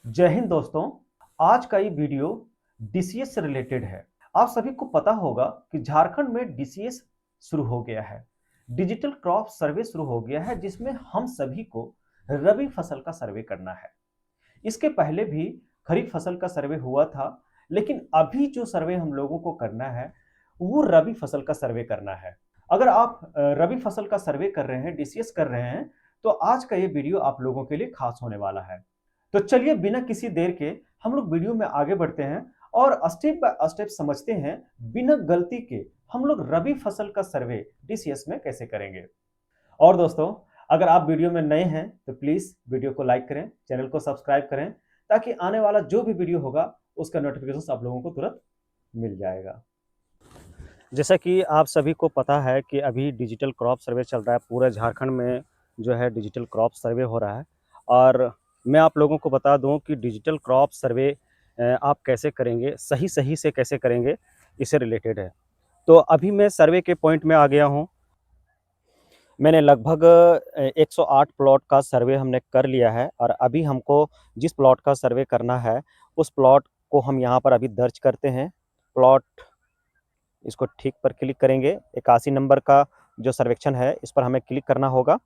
जय हिंद दोस्तों। आज का ये वीडियो डीसीएस से रिलेटेड है। आप सभी को पता होगा कि झारखंड में डीसीएस शुरू हो गया है, डिजिटल क्रॉप सर्वे शुरू हो गया है, जिसमें हम सभी को रबी फसल का सर्वे करना है। इसके पहले भी खरीफ फसल का सर्वे हुआ था, लेकिन अभी जो सर्वे हम लोगों को करना है वो रबी फसल का सर्वे करना है। अगर आप रबी फसल का सर्वे कर रहे हैं, डीसीएस कर रहे हैं, तो आज का ये वीडियो आप लोगों के लिए खास होने वाला है। तो चलिए बिना किसी देर के हम लोग वीडियो में आगे बढ़ते हैं और स्टेप बाय स्टेप समझते हैं बिना गलती के हम लोग रबी फसल का सर्वे डीसीएस में कैसे करेंगे। और दोस्तों, अगर आप वीडियो में नए हैं तो प्लीज वीडियो को लाइक करें, चैनल को सब्सक्राइब करें, ताकि आने वाला जो भी वीडियो होगा उसका नोटिफिकेशन आप लोगों को तुरंत मिल जाएगा। जैसा कि आप सभी को पता है कि अभी डिजिटल क्रॉप सर्वे चल रहा है, पूरे झारखंड में जो है डिजिटल क्रॉप सर्वे हो रहा है। और मैं आप लोगों को बता दूं कि डिजिटल क्रॉप सर्वे आप कैसे करेंगे, सही सही से कैसे करेंगे, इससे रिलेटेड है। तो अभी मैं सर्वे के पॉइंट में आ गया हूं। मैंने लगभग 108 प्लॉट का सर्वे हमने कर लिया है, और अभी हमको जिस प्लॉट का सर्वे करना है उस प्लॉट को हम यहाँ पर अभी दर्ज करते हैं। प्लॉट, इसको ठीक पर क्लिक करेंगे। 81 नंबर का जो सर्वेक्षण है इस पर हमें क्लिक करना होगा,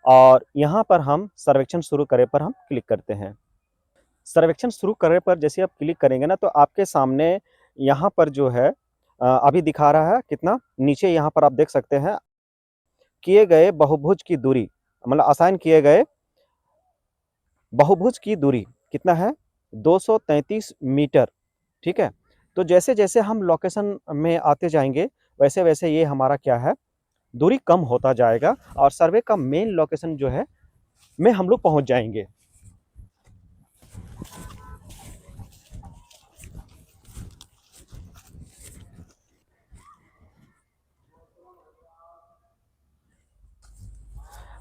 और यहाँ पर हम सर्वेक्षण शुरू करें पर हम क्लिक करते हैं। सर्वेक्षण शुरू करने पर जैसे आप क्लिक करेंगे ना, तो आपके सामने यहाँ पर जो है अभी दिखा रहा है कितना नीचे, यहाँ पर आप देख सकते हैं किए गए बहुभुज की दूरी, मतलब असाइन किए गए बहुभुज की दूरी कितना है, 233 मीटर। ठीक है। तो जैसे जैसे हम लोकेशन में आते जाएंगे वैसे वैसे ये हमारा क्या है, दूरी कम होता जाएगा, और सर्वे का मेन लोकेशन जो है में हम लोग पहुंच जाएंगे।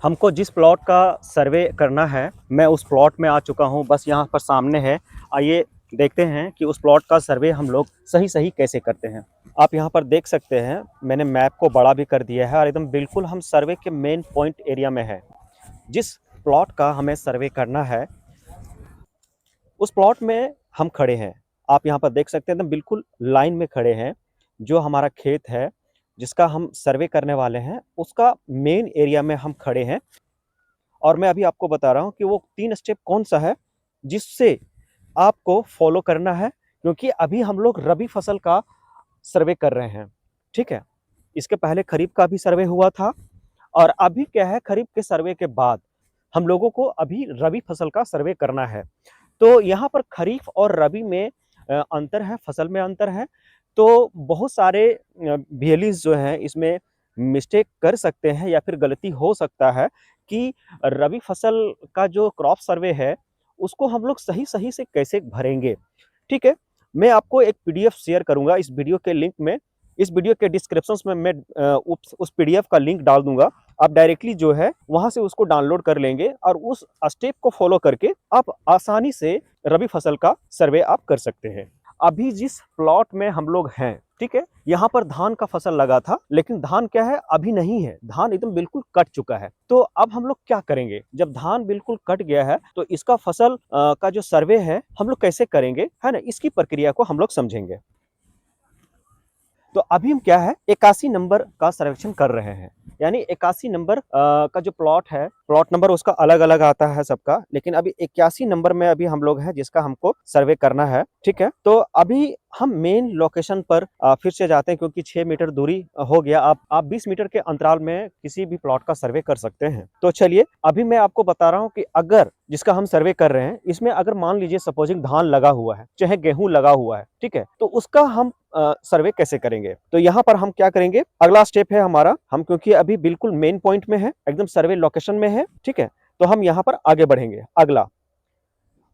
हमको जिस प्लॉट का सर्वे करना है मैं उस प्लॉट में आ चुका हूं, बस यहाँ पर सामने है। आइए देखते हैं कि उस प्लॉट का सर्वे हम लोग सही सही कैसे करते हैं। आप यहाँ पर देख सकते हैं मैंने मैप को बड़ा भी कर दिया है, और एकदम बिल्कुल हम सर्वे के मेन पॉइंट एरिया में है। जिस प्लॉट का हमें सर्वे करना है उस प्लॉट में हम खड़े हैं। आप यहाँ पर देख सकते हैं एकदम बिल्कुल लाइन में खड़े हैं। जो हमारा खेत है जिसका हम सर्वे करने वाले हैं उसका मेन एरिया में हम खड़े हैं, और मैं अभी आपको बता रहा हूँ कि वो 3 स्टेप कौन सा है जिससे आपको फॉलो करना है, क्योंकि अभी हम लोग रबी फसल का सर्वे कर रहे हैं। ठीक है। इसके पहले खरीफ का भी सर्वे हुआ था, और अभी क्या है, खरीफ के सर्वे के बाद हम लोगों को अभी रबी फसल का सर्वे करना है। तो यहाँ पर खरीफ और रबी में अंतर है, फसल में अंतर है। तो बहुत सारे वीएलईज जो हैं इसमें मिस्टेक कर सकते हैं, या फिर गलती हो सकता है कि रबी फसल का जो क्रॉप सर्वे है उसको हम लोग सही सही से कैसे भरेंगे। ठीक है। मैं आपको एक पीडीएफ शेयर करूंगा इस वीडियो के लिंक में। इस वीडियो के डिस्क्रिप्शन में मैं उस पीडीएफ का लिंक डाल दूंगा। आप डायरेक्टली जो है वहां से उसको डाउनलोड कर लेंगे, और उस स्टेप को फॉलो करके आप आसानी से रबी फसल का सर्वे आप कर सकते हैं। अभी जिस प्लॉट में हम लोग हैं, ठीक है, यहाँ पर धान का फसल लगा था, लेकिन धान क्या है अभी नहीं है, धान एकदम बिल्कुल कट चुका है। तो अब हम लोग क्या करेंगे, जब धान बिल्कुल कट गया है तो इसका फसल का जो सर्वे है हम लोग कैसे करेंगे, है ना, इसकी प्रक्रिया को हम लोग समझेंगे। तो अभी हम क्या है 81 नंबर का सर्वेक्षण कर रहे हैं। यानी 81 नंबर का जो प्लॉट है, प्लॉट नंबर उसका अलग अलग आता है सबका, लेकिन अभी 81 नंबर में अभी हम लोग हैं जिसका हमको सर्वे करना है। ठीक है। तो अभी हम मेन लोकेशन पर फिर से जाते हैं, क्योंकि 6 मीटर दूरी हो गया। आप 20 मीटर के अंतराल में किसी भी प्लॉट का सर्वे कर सकते हैं। तो चलिए अभी मैं आपको बता रहा हूँ कि अगर जिसका हम सर्वे कर रहे हैं इसमें अगर मान लीजिए सपोजिंग धान लगा हुआ है, चाहे गेहूं लगा हुआ है, ठीक है, तो उसका हम सर्वे कैसे करेंगे। तो यहाँ पर हम क्या करेंगे, अगला स्टेप है हमारा, हम क्योंकि अभी बिल्कुल मेन पॉइंट में है, एकदम सर्वे लोकेशन में है, ठीक है, तो हम यहाँ पर आगे बढ़ेंगे। अगला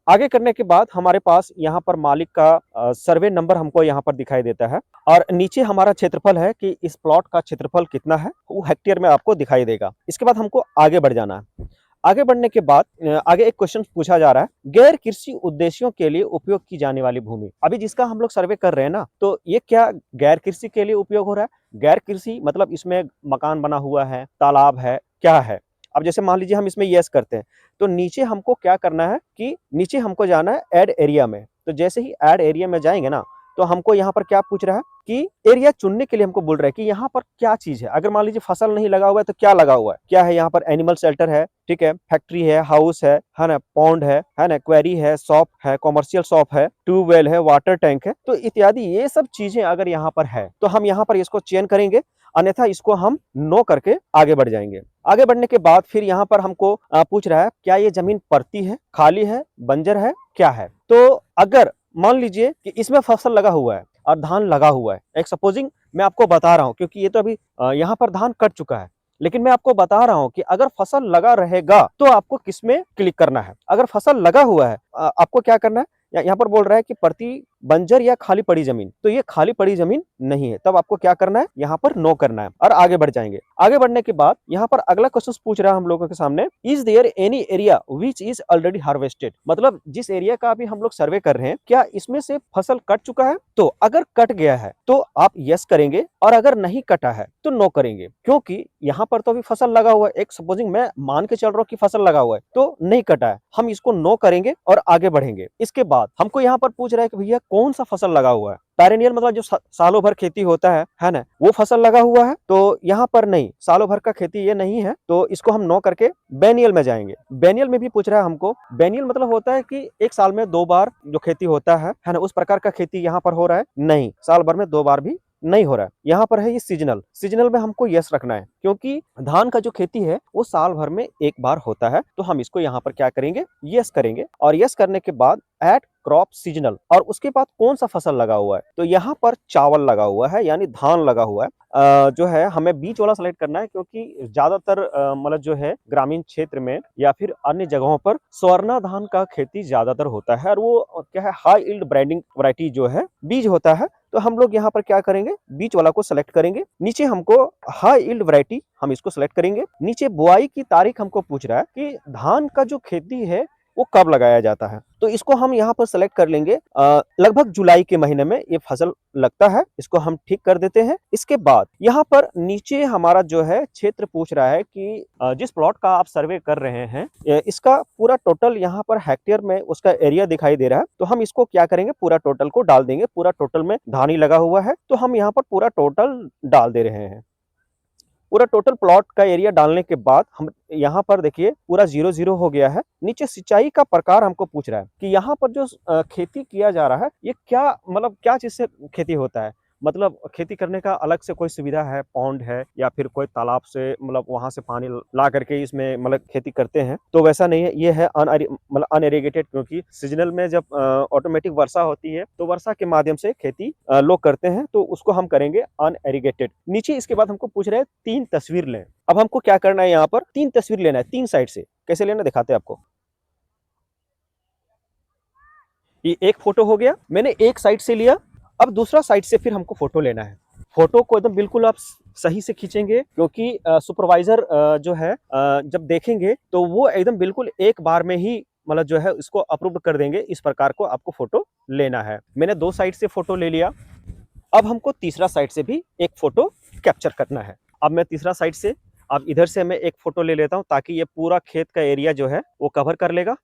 आगे करने के बाद हमारे पास यहाँ पर मालिक का सर्वे नंबर हमको यहाँ पर दिखाई देता है, और नीचे हमारा क्षेत्रफल है कि इस प्लॉट का क्षेत्रफल कितना है, वो हेक्टेयर में आपको दिखाई देगा। इसके बाद हमको आगे बढ़ जाना है। आगे बढ़ने के बाद आगे एक क्वेश्चन पूछा जा रहा है, गैर कृषि उद्देश्यों के लिए उपयोग की जाने वाली भूमि। अभी जिसका हम लोग सर्वे कर रहे हैं ना, तो ये क्या गैर कृषि के लिए उपयोग हो रहा है। गैर कृषि मतलब इसमें मकान बना हुआ है, तालाब है, क्या है। अब जैसे मान लीजिए हम इसमें यस करते हैं, तो नीचे हमको क्या करना है कि नीचे हमको जाना है ऐड एरिया में। तो जैसे ही ऐड एरिया में जाएंगे ना, तो हमको यहाँ पर क्या पूछ रहा है कि एरिया चुनने के लिए हमको बोल रहा है कि यहाँ पर क्या चीज है। अगर मान लीजिए फसल नहीं लगा हुआ है तो क्या लगा हुआ है, क्या है यहाँ पर, एनिमल शेल्टर है, ठीक है, फैक्ट्री है, हाउस है ना, पॉन्ड है ना, क्वेरी है, शॉप है, कॉमर्शियल शॉप है, ट्यूबवेल है, वाटर टैंक है, तो इत्यादि ये सब चीजें अगर यहाँ पर है तो हम यहाँ पर इसको चयन करेंगे, अन्यथा इसको हम नो करके आगे बढ़ जाएंगे। आगे बढ़ने के बाद फिर यहाँ पर हमको पूछ रहा है क्या ये जमीन परती है, खाली है, बंजर है, क्या है। तो अगर मान लीजिए कि इसमें फसल लगा हुआ है और धान लगा हुआ है, एक सपोजिंग मैं आपको बता रहा हूं, क्योंकि ये तो अभी यहाँ पर धान कट चुका है, लेकिन मैं आपको बता रहा हूं कि अगर फसल लगा रहेगा तो आपको किसमें क्लिक करना है। अगर फसल लगा हुआ है आपको क्या करना है, यहाँ पर बोल रहा है कि प्रति बंजर या खाली पड़ी जमीन, तो ये खाली पड़ी जमीन नहीं है, तब आपको क्या करना है, यहाँ पर नो करना है और आगे बढ़ जाएंगे। आगे बढ़ने के बाद यहाँ पर अगला क्वेश्चन पूछ रहा है हम लोगों के सामने, is there any area which is already harvested, मतलब जिस एरिया का अभी हम लोग सर्वे कर रहे हैं क्या इसमें से फसल कट चुका है। तो अगर कट गया है तो आप यस करेंगे और अगर नहीं कटा है तो नो करेंगे, क्योंकि यहाँ पर तो अभी फसल लगा हुआ है। एक सपोजिंग मैं मान के चल रहा हूँ कि फसल लगा हुआ है तो नहीं कटा है, हम इसको नो करेंगे और आगे बढ़ेंगे। इसके बाद हमको यहाँ पर पूछ रहा है कि भैया कौन सा फसल लगा हुआ है, पेरेनियल मतलब जो सालों भर खेती होता है ना, वो फसल लगा हुआ है। तो यहाँ पर नहीं, सालों भर का खेती ये नहीं है, तो इसको हम नो करके बेनियल में जाएंगे। बेनियल में भी पूछ रहा है हमको, बेनियल मतलब होता है कि एक साल में 2 बार जो खेती होता है ना, उस प्रकार का खेती यहाँ पर हो रहा है नहीं, साल भर में 2 बार भी नहीं हो रहा है। यहाँ पर है ये सीजनल, सीजनल में हमको यस रखना है, क्योंकि धान का जो खेती है वो साल भर में एक बार होता है, तो हम इसको यहाँ पर क्या करेंगे, यस करेंगे। और यस करने के बाद एट क्रॉप सीजनल, और उसके बाद कौन सा फसल लगा हुआ है, तो यहाँ पर चावल लगा हुआ है यानी धान लगा हुआ है। जो है हमें बीच वाला सेलेक्ट करना है, क्योंकि ज्यादातर मतलब जो है ग्रामीण क्षेत्र में या फिर अन्य जगहों पर स्वर्णा धान का खेती ज्यादातर होता है, और वो क्या है, हाई यील्ड ब्रांडिंग वैरायटी जो है बीज होता है। तो हम लोग यहाँ पर क्या करेंगे, बीच वाला को सेलेक्ट करेंगे। नीचे हमको हाई यील्ड वैरायटी, हम इसको सेलेक्ट करेंगे। नीचे बुआई की तारीख हमको पूछ रहा है कि धान का जो खेती है वो कब लगाया जाता है, तो इसको हम यहाँ पर सेलेक्ट कर लेंगे। लगभग जुलाई के महीने में ये फसल लगता है, इसको हम ठीक कर देते हैं। इसके बाद यहाँ पर नीचे हमारा जो है क्षेत्र पूछ रहा है कि जिस प्लॉट का आप सर्वे कर रहे हैं इसका पूरा टोटल यहाँ पर हेक्टेयर में उसका एरिया दिखाई दे रहा है, तो हम इसको क्या करेंगे, पूरा टोटल को डाल देंगे। पूरा टोटल में धान ही लगा हुआ है, तो हम यहाँ पर पूरा टोटल डाल दे रहे हैं। पूरा टोटल प्लॉट का एरिया डालने के बाद हम यहाँ पर देखिए पूरा 0-0 हो गया है। नीचे सिंचाई का प्रकार हमको पूछ रहा है कि यहाँ पर जो खेती किया जा रहा है ये क्या, मतलब क्या चीज से खेती होता है, मतलब खेती करने का अलग से कोई सुविधा है, पॉन्ड है या फिर कोई तालाब से मतलब वहां से पानी ला करके इसमें मतलब खेती करते हैं, तो वैसा नहीं है। ये है मतलब अनइरिगेटेड, क्योंकि सीजनल में जब ऑटोमेटिक वर्षा होती है तो वर्षा के माध्यम से खेती लोग करते हैं, तो उसको हम करेंगे अनइरिगेटेड। नीचे इसके बाद हमको पूछ रहे हैं 3 तस्वीर लें। अब हमको क्या करना है, यहाँ पर 3 तस्वीर लेना है 3 साइड से। कैसे लेना दिखाते हैं आपको। ये एक फोटो हो गया, मैंने एक साइड से लिया। अब दूसरा साइड से फिर हमको फोटो लेना है। फोटो को एकदम बिल्कुल आप सही से खींचेंगे, क्योंकि सुपरवाइजर जो है जब देखेंगे तो वो एकदम बिल्कुल एक बार में ही मतलब जो है इसको अप्रूव कर देंगे। इस प्रकार को आपको फोटो लेना है। मैंने 2 साइड से फोटो ले लिया। अब हमको तीसरा साइड से भी एक फोटो कैप्चर करना है। अब मैं तीसरा साइड से, अब इधर से मैं एक फोटो ले लेता हूं, ताकि ये पूरा खेत का एरिया जो है वो कवर कर लेगा।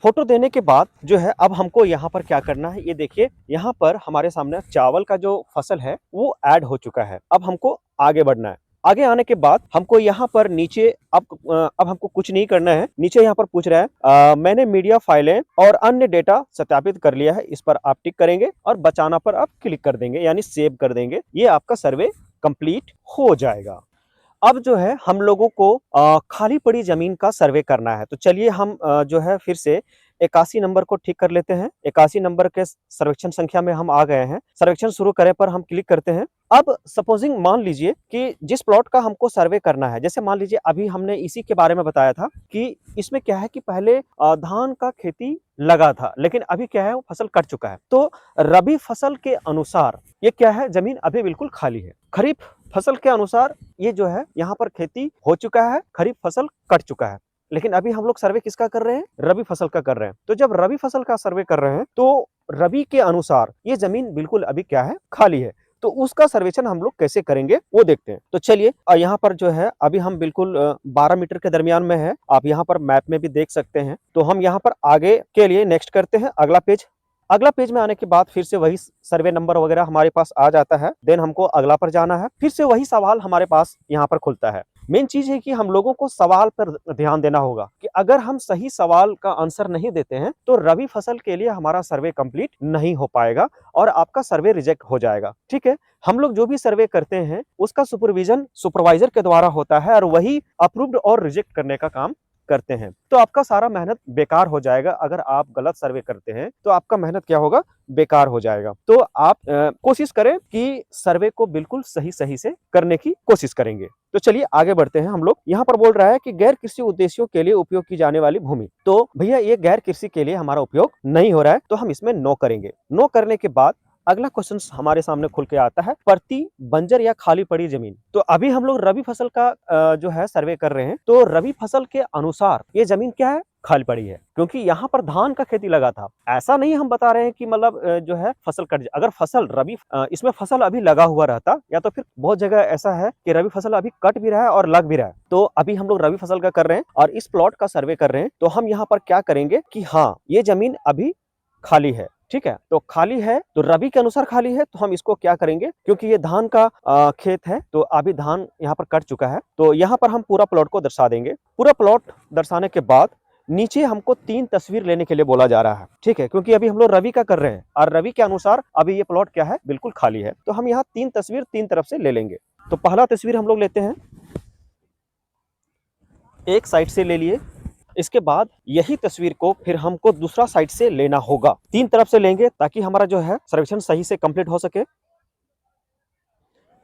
फोटो देने के बाद जो है अब हमको यहाँ पर क्या करना है, ये देखिए यहाँ पर हमारे सामने चावल का जो फसल है वो ऐड हो चुका है। अब हमको आगे बढ़ना है। आगे आने के बाद हमको यहाँ पर नीचे अब हमको कुछ नहीं करना है। नीचे यहाँ पर पूछ रहा है मैंने मीडिया फाइलें और अन्य डेटा सत्यापित कर लिया है, इस पर आप टिक करेंगे और बचाना पर आप क्लिक कर देंगे, यानी सेव कर देंगे। ये आपका सर्वे कंप्लीट हो जाएगा। अब जो है हम लोगों को खाली पड़ी जमीन का सर्वे करना है, तो चलिए हम जो है फिर से 81 नंबर को ठीक कर लेते हैं। 81 नंबर के सर्वेक्षण संख्या में हम आ गए हैं। सर्वेक्षण शुरू करें पर हम क्लिक करते हैं। अब सपोजिंग मान लीजिए कि जिस प्लॉट का हमको सर्वे करना है, जैसे मान लीजिए अभी हमने इसी के बारे में बताया था कि इसमें क्या है कि पहले धान का खेती लगा था, लेकिन अभी क्या है वो फसल कट चुका है। तो रबी फसल के अनुसार ये क्या है, जमीन अभी बिल्कुल खाली है। खरीफ फसल के अनुसार ये जो है यहाँ पर खेती हो चुका है, खरीफ फसल कट चुका है। लेकिन अभी हम लोग सर्वे किसका कर रहे हैं, रबी फसल का कर रहे हैं। तो जब रबी फसल का सर्वे कर रहे हैं तो रबी के अनुसार ये जमीन बिल्कुल अभी क्या है, खाली है। तो उसका सर्वेक्षण हम लोग कैसे करेंगे वो देखते हैं। तो चलिए यहाँ पर जो है अभी हम बिल्कुल 12 मीटर के दरमियान में है, आप यहाँ पर मैप में भी देख सकते हैं। तो हम यहाँ पर आगे के लिए नेक्स्ट करते हैं, अगला पेज। अगला पेज में आने के बाद फिर से वही सर्वे नंबर वगैरह हमारे पास आ जाता है। देन हमको अगला पर जाना है, फिर से वही सवाल हमारे पास यहाँ पर खुलता है। मेन चीज है कि हम लोगों को सवाल पर ध्यान देना होगा कि अगर हम सही सवाल का आंसर नहीं देते हैं तो रबी फसल के लिए हमारा सर्वे कंप्लीट नहीं हो पाएगा और आपका सर्वे रिजेक्ट हो जाएगा। ठीक है, हम लोग जो भी सर्वे करते हैं उसका सुपरविजन सुपरवाइजर के द्वारा होता है और वही अप्रूव्ड और रिजेक्ट करने का काम करते हैं। तो आपका सारा मेहनत बेकार हो जाएगा। अगर आप गलत सर्वे करते हैं तो आपका मेहनत क्या होगा, बेकार हो जाएगा। तो आप कोशिश करें कि सर्वे को बिल्कुल सही सही से करने की कोशिश करेंगे। तो चलिए आगे बढ़ते हैं। हम लोग यहाँ पर बोल रहा है कि गैर कृषि उद्देश्यों के लिए उपयोग की जाने वाली भूमि। तो भैया ये गैर कृषि के लिए हमारा उपयोग नहीं हो रहा है, तो हम इसमें नो करेंगे। नो करने के बाद अगला क्वेश्चन हमारे सामने खुल के आता है, प्रति बंजर या खाली पड़ी जमीन। तो अभी हम लोग रबी फसल का जो है सर्वे कर रहे हैं। तो रबी फसल के अनुसार ये जमीन क्या है, खाली पड़ी है, क्योंकि यहाँ पर धान का खेती लगा था। ऐसा नहीं हम बता रहे हैं कि मतलब जो है फसल कट जाए। अगर फसल रबी इसमें फसल अभी लगा हुआ रहता, या तो फिर बहुत जगह ऐसा है कि रबी फसल अभी कट भी रहा है और लग भी रहा है। तो अभी हम लोग रबी फसल का कर रहे हैं और इस प्लॉट का सर्वे कर रहे हैं। तो हम यहाँ पर क्या करेंगे कि हाँ, ये जमीन अभी खाली है। ठीक है, तो खाली है तो रबी के अनुसार खाली है, तो हम इसको क्या करेंगे, क्योंकि ये धान का खेत है तो अभी धान यहाँ पर कट चुका है। तो यहाँ पर हम पूरा प्लॉट को दर्शा देंगे। पूरा प्लॉट दर्शाने के बाद नीचे हमको 3 तस्वीर लेने के लिए बोला जा रहा है। ठीक है, क्योंकि अभी हम लोग रबी का कर रहे हैं और रबी के अनुसार अभी ये प्लॉट क्या है, बिल्कुल खाली है। तो हम यहाँ 3 तस्वीर 3 तरफ से ले लेंगे। तो पहला तस्वीर हम लोग लेते हैं, एक साइड से ले लिए। इसके बाद यही तस्वीर को फिर हमको दूसरा साइड से लेना होगा। 3 तरफ से लेंगे ताकि हमारा जो है सर्वेक्षण सही से कंप्लीट हो सके।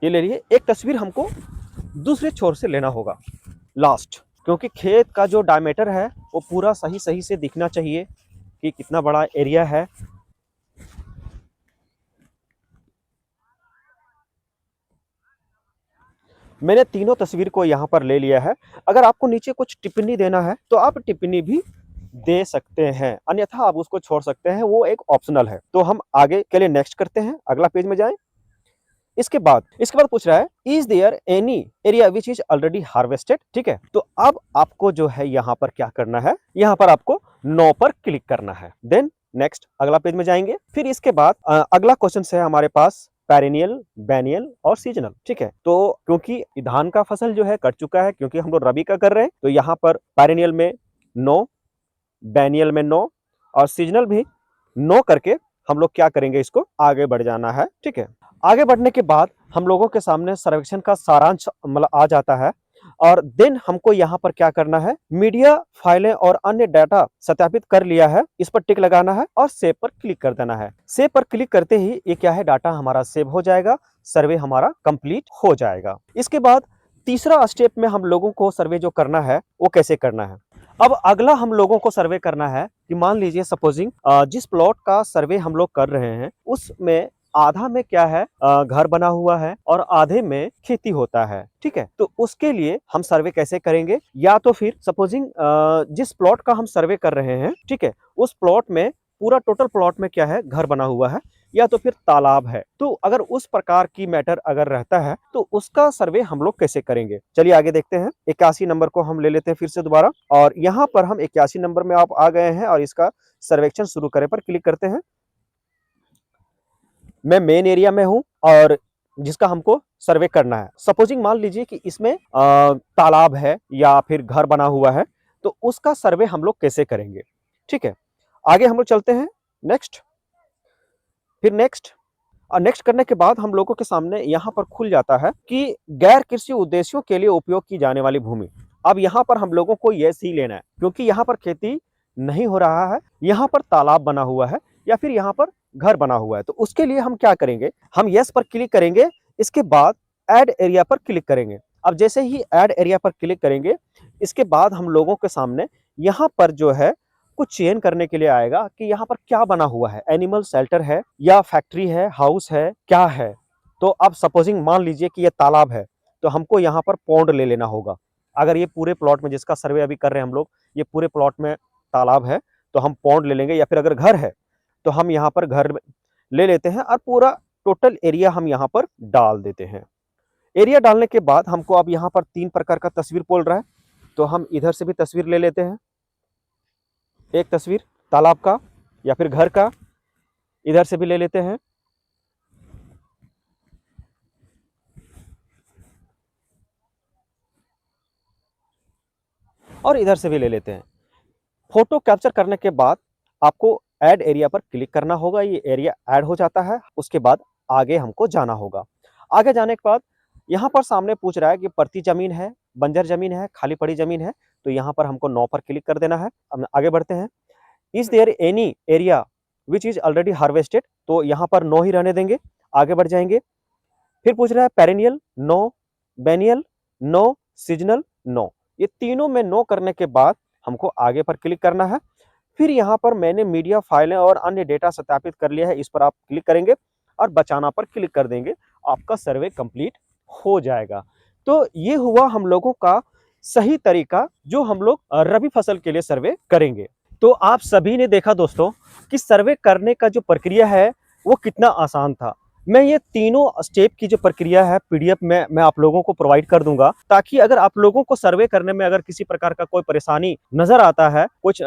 ये ले लिए। एक तस्वीर हमको दूसरे छोर से लेना होगा, लास्ट, क्योंकि खेत का जो डायमीटर है वो पूरा सही सही से दिखना चाहिए कि कितना बड़ा एरिया है। मैंने तीनों तस्वीर को यहाँ पर ले लिया है। अगर आपको नीचे कुछ टिप्पणी देना है तो आप टिप्पणी भी दे सकते हैं, अन्यथा आप उसको छोड़ सकते हैं, वो एक ऑप्शनल है। तो हम आगे के लिए नेक्स्ट करते हैं, अगला पेज में जाएं। इसके बाद पूछ रहा है, is there any area which is already harvested. ठीक है, तो अब आपको जो है यहाँ पर क्या करना है, यहाँ पर आपको नो पर क्लिक करना है। देन नेक्स्ट अगला पेज में जाएंगे। फिर इसके बाद अगला क्वेश्चन है हमारे पास पेरिनियल, बैनियल और सीजनल। ठीक है, तो क्योंकि धान का फसल जो है कट चुका है, क्योंकि हम लोग रबी का कर रहे हैं, तो यहाँ पर पेरिनियल में नो, बैनियल में नो और सीजनल भी नो करके हम लोग क्या करेंगे, इसको आगे बढ़ जाना है। ठीक है, आगे बढ़ने के बाद हम लोगों के सामने सर्वेक्षण का सारांश मतलब आ जाता है और देन हमको यहाँ पर क्या करना है, मीडिया फाइलें और अन्य डाटा सत्यापित कर लिया है, इस पर टिक लगाना है और सेव पर क्लिक कर देना है। सेव पर क्लिक करते ही ये क्या है, डाटा हमारा सेव हो जाएगा, सर्वे हमारा कंप्लीट हो जाएगा। इसके बाद तीसरा स्टेप में हम लोगों को सर्वे जो करना है वो कैसे करना है। अब अगला हम लोगों को सर्वे करना है कि मान लीजिए सपोजिंग जिस प्लॉट का सर्वे हम लोग कर रहे हैं उसमें आधा में क्या है, घर बना हुआ है और आधे में खेती होता है। ठीक है, तो उसके लिए हम सर्वे कैसे करेंगे, या तो फिर सपोजिंग जिस प्लॉट का हम सर्वे कर रहे हैं, ठीक है, उस प्लॉट में पूरा टोटल प्लॉट में क्या है, घर बना हुआ है या तो फिर तालाब है। तो अगर उस प्रकार की मैटर अगर रहता है तो उसका सर्वे हम लोग कैसे करेंगे, चलिए आगे देखते हैं। 81 नंबर को हम ले लेते हैं फिर से दोबारा, और यहाँ पर हम 81 नंबर में आप आ गए हैं और इसका सर्वेक्षण शुरू करें पर क्लिक करते हैं। मैं मेन एरिया में हूं और जिसका हमको सर्वे करना है। सपोजिंग मान लीजिए कि इसमें तालाब है या फिर घर बना हुआ है, तो उसका सर्वे हम लोग कैसे करेंगे। ठीक है, आगे हम लोग चलते हैं नेक्स्ट, फिर नेक्स्ट और नेक्स्ट करने के बाद हम लोगों के सामने यहाँ पर खुल जाता है कि गैर कृषि उद्देश्यों के लिए उपयोग की जाने वाली भूमि। अब यहाँ पर हम लोगों को यस ही लेना है, क्योंकि यहाँ पर खेती नहीं हो रहा है, यहाँ पर तालाब बना हुआ है या फिर यहाँ पर घर बना हुआ है। तो उसके लिए हम क्या करेंगे, हम यस पर क्लिक करेंगे, इसके बाद ऐड एरिया पर क्लिक करेंगे। अब जैसे ही ऐड एरिया पर क्लिक करेंगे, इसके बाद हम लोगों के सामने यहाँ पर जो है कुछ चयन करने के लिए आएगा कि यहाँ पर क्या बना हुआ है, एनिमल शेल्टर है या फैक्ट्री है, हाउस है, क्या है। तो अब सपोजिंग मान लीजिए कि ये तालाब है, तो हमको यहाँ पर पौंड ले लेना होगा। अगर ये पूरे प्लॉट में जिसका सर्वे अभी कर रहे हैं हम लोग, ये पूरे प्लॉट में तालाब है तो हम पौंड ले लेंगे, या फिर अगर घर है तो हम यहाँ पर घर ले लेते हैं और पूरा टोटल एरिया हम यहाँ पर डाल देते हैं। एरिया डालने के बाद हमको अब यहाँ पर 3 प्रकार का तस्वीर बोल रहा है, तो हम इधर से भी तस्वीर ले लेते हैं। एक तस्वीर तालाब का या फिर घर का, इधर से भी ले लेते हैं। और इधर से भी ले लेते हैं। फोटो कैप्चर करने के बाद आपको ऐड एरिया पर क्लिक करना होगा। ये एरिया ऐड हो जाता है। उसके बाद आगे हमको जाना होगा। आगे जाने के बाद यहाँ पर सामने पूछ रहा है कि परती जमीन है, बंजर जमीन है, खाली पड़ी जमीन है, तो यहाँ पर हमको नो पर क्लिक कर देना है। अब आगे बढ़ते हैं। Is there any area which is already harvested, तो यहाँ पर नो ही रहने देंगे। आगे बढ़ जाएंगे। फिर पूछ रहा है perennial no, biennial no, seasonal no. ये तीनों में नो करने के बाद हमको आगे पर क्लिक करना है। फिर यहाँ पर मैंने मीडिया फाइलें और अन्य डेटा सत्यापित कर लिया है, इस पर आप क्लिक करेंगे और बचाना पर क्लिक कर देंगे। आपका सर्वे कंप्लीट हो जाएगा। तो ये हुआ हम लोगों का सही तरीका जो हम लोग रबी फसल के लिए सर्वे करेंगे। तो आप सभी ने देखा दोस्तों कि सर्वे करने का जो प्रक्रिया है वो कितना आसान था। मैं ये तीनों स्टेप की जो प्रक्रिया है पीडीएफ में मैं आप लोगों को प्रोवाइड कर दूंगा, ताकि अगर आप लोगों को सर्वे करने में अगर किसी प्रकार का कोई परेशानी नजर आता है, कुछ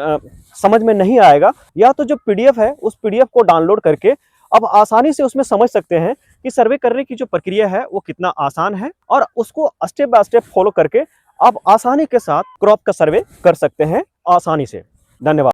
समझ में नहीं आएगा, या तो जो पीडीएफ है उस पीडीएफ को डाउनलोड करके अब आसानी से उसमें समझ सकते हैं कि सर्वे करने की जो प्रक्रिया है वो कितना आसान है, और उसको स्टेप बाय स्टेप फॉलो करके आप आसानी के साथ क्रॉप का सर्वे कर सकते हैं आसानी से। धन्यवाद।